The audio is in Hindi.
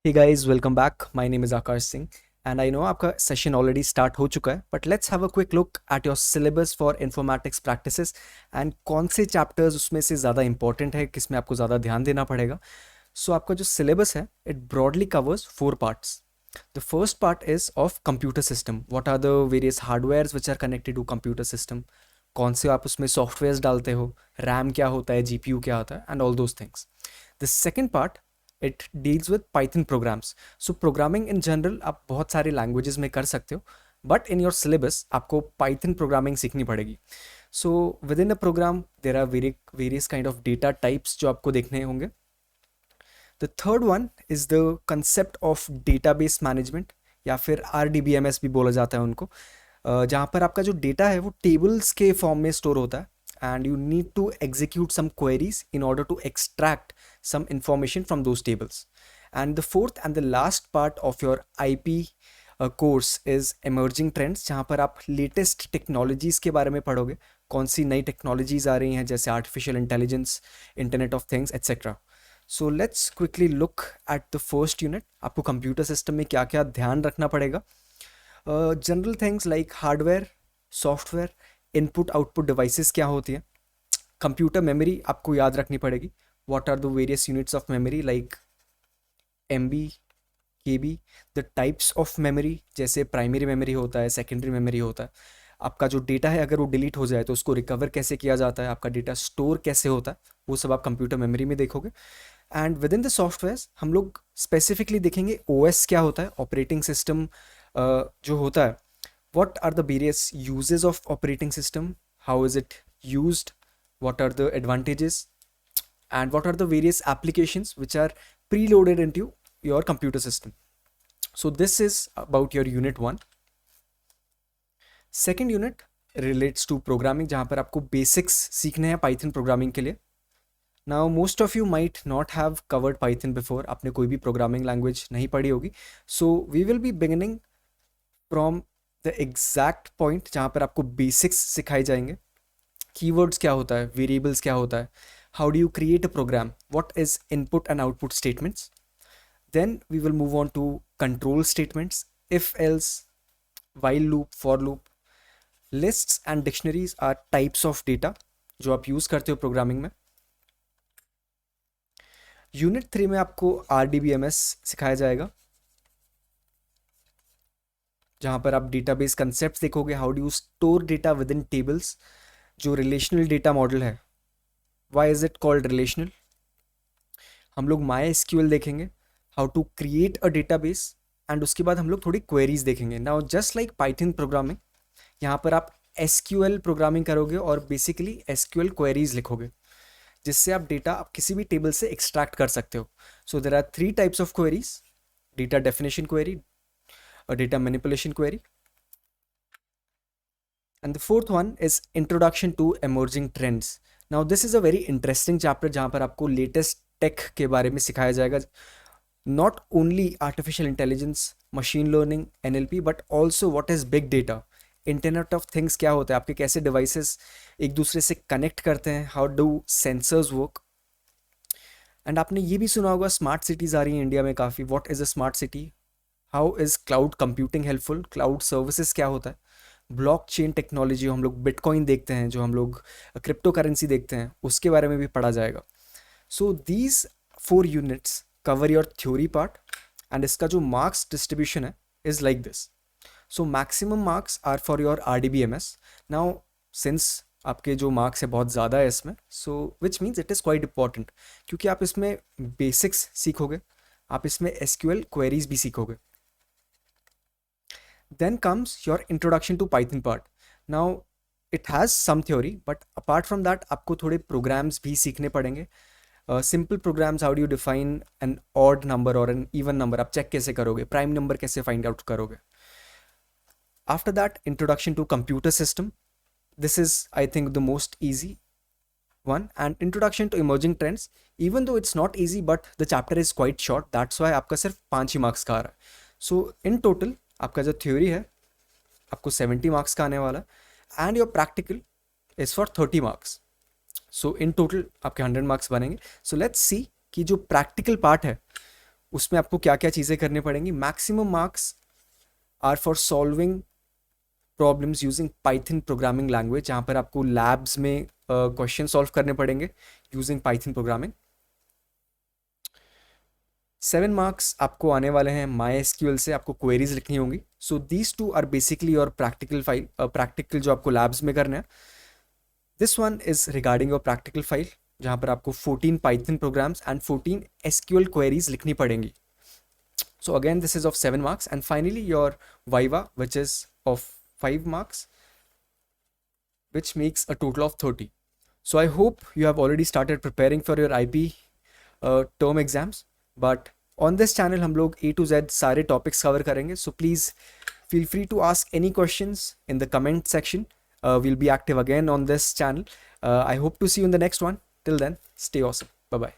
Hey guys, welcome back. My name is Akash Singh and I know आपका सेशन ऑलरेडी स्टार्ट हो चुका है but let's have a quick look at your syllabus for informatics practices and कौन से चैप्टर्स उसमें से ज़्यादा इंपॉर्टेंट है, किस में आपको ज़्यादा ध्यान देना पड़ेगा. सो आपका जो सिलेबस है it broadly covers 4 parts. The first part is of computer system. What are the various hardwares which are connected to computer system. कौन से आप उसमें सॉफ्टवेयर्स डालते हो, रैम क्या होता है, जीपीयू क्या होता है and all those things. The second part it deals with Python programs. So programming in general आप बहुत सारे लैंग्वेजेस में कर सकते हो बट इन योर सिलेबस आपको पाइथन प्रोग्रामिंग सीखनी पड़ेगी. So with in a program there are various kind of data types जो आपको देखने होंगे. The third one is the concept of database management या फिर RDBMS भी बोला जाता है उनको, जहाँ पर आपका जो डेटा है वो टेबल्स के फॉर्म में स्टोर होता है and you need to execute some queries in order to extract some information from those tables. And the fourth and the last part of your IP course is emerging trends, जहाँ पर आप latest technologies के बारे में पढ़ोगे, कौन सी नई technologies आ रही हैं जैसे artificial intelligence, internet of things etc. So let's quickly look at the first unit. आपको computer system में क्या क्या ध्यान रखना पड़ेगा. General things like hardware, software, input output devices क्या होती हैं. कंप्यूटर मेमोरी आपको याद रखनी पड़ेगी. What are the various units of memory like MB, KB. The types of memory जैसे प्राइमरी मेमोरी होता है, सेकेंडरी मेमोरी होता है. आपका जो डेटा है अगर वो डिलीट हो जाए तो उसको रिकवर कैसे किया जाता है, आपका डेटा स्टोर कैसे होता है, वो सब आप कंप्यूटर मेमोरी में देखोगे. And with in the software हम लोग स्पेसिफिकली देखेंगे OS क्या होता है, ऑपरेटिंग सिस्टम जो होता है. What are the various uses of operating system? How is it used? What are the advantages? And what are the various applications which are preloaded into your computer system? So this is about your unit 1. Second unit relates to programming, जहाँ पर आपको basics सीखने हैं Python programming के लिए. Now most of you might not have covered Python before. आपने कोई भी programming language नहीं पढ़ी होगी. So we will be beginning from the exact point जहाँ पर आपको बेसिक्स सिखाए जाएंगे. कीवर्ड्स क्या होता है, वेरिएबल्स क्या होता है, how do you create a program, what is input and output statements. Then we will move on to control statements, if else, while loop, for loop. Lists and dictionaries are types of data जो आप यूज करते हो प्रोग्रामिंग में. यूनिट 3 में आपको RDBMS सिखाया जाएगा जहाँ पर आप डेटाबेस कंसेप्ट देखोगे. How do you store data with in tables. जो रिलेशनल डेटा मॉडल है, why is it called relational. हम लोग MySQL देखेंगे, how to create a database. And उसके बाद हम लोग थोड़ी क्वेरीज देखेंगे. Now just like Python programming, यहाँ पर आप SQL प्रोग्रामिंग करोगे और बेसिकली SQL क्वेरीज लिखोगे जिससे आप डेटा आप किसी भी टेबल से एक्सट्रैक्ट कर सकते हो. So there are 3 types of queries: data definition query, a data manipulation query, and the fourth one is introduction to emerging trends. Now this is a very interesting chapter जहाँ पर आपको latest tech के बारे में सिखाया जाएगा. Not only artificial intelligence, machine learning, NLP, but also what is big data, internet of things क्या होता है, आपके कैसे devices एक दूसरे से connect करते हैं, how do sensors work. And आपने ये भी सुना होगा स्मार्ट सिटीज़ आ रही हैं इंडिया में काफ़ी. What is a smart city? How is cloud computing helpful, cloud services क्या होता है, ब्लॉकचेन टेक्नोलॉजी, हम लोग बिटकॉइन देखते हैं, जो हम लोग क्रिप्टो करेंसी देखते हैं, उसके बारे में भी पढ़ा जाएगा. So these 4 units cover your theory part and इसका जो मार्क्स डिस्ट्रीब्यूशन है is like this. So maximum marks are for your RDBMS. Now since आपके जो मार्क्स है बहुत ज़्यादा है इसमें, so which means it is quite important क्योंकि आप इसमें बेसिक्स सीखोगे, आप इसमें SQL क्वेरीज भी सीखोगे. Then comes your introduction to Python part. Now it has some theory but apart from that आपको थोड़े programs भी सीखने पड़ेंगे. Simple programs, how do you define an odd number or an even number, आप check कैसे करोगे, prime number कैसे find out करोगे. After that, introduction to computer system. This is I think the most easy one. And introduction to emerging trends, even though it's not easy but the chapter is quite short, that's why आपका सिर्फ 5 ही मार्क्स का आ रहा है. So in total आपका जो थ्योरी है आपको 70 मार्क्स का आने वाला है and your practical is for 30 marks. So in total आपके 100 मार्क्स बनेंगे. सो लेट्स सी कि जो प्रैक्टिकल पार्ट है उसमें आपको क्या क्या चीज़ें करनी पड़ेंगी. Maximum marks are for solving problems using Python programming language, जहाँ पर आपको लैब्स में क्वेश्चन सॉल्व करने पड़ेंगे यूजिंग पाइथन प्रोग्रामिंग. 7 मार्क्स आपको आने वाले हैं माई एसक्यूएल से, आपको क्वेरीज लिखनी होंगी. So these two are basically और प्रैक्टिकल जो आपको लैब्स में करना है. This one is regarding your practical file, जहाँ पर आपको 14 Python programs and 14 SQL queries लिखनी पड़ेंगी. So again, this is of 7 marks, and finally your Viva, which is of 5 marks, which makes a total of 30. So I hope you have already started preparing for your IP term exams. But on this channel हम लोग A to Z सारे topics cover करेंगे. So please feel free to ask any questions in the comment section. We'll be active again on this channel. I hope to see you in the next one. Till then, stay awesome. Bye bye.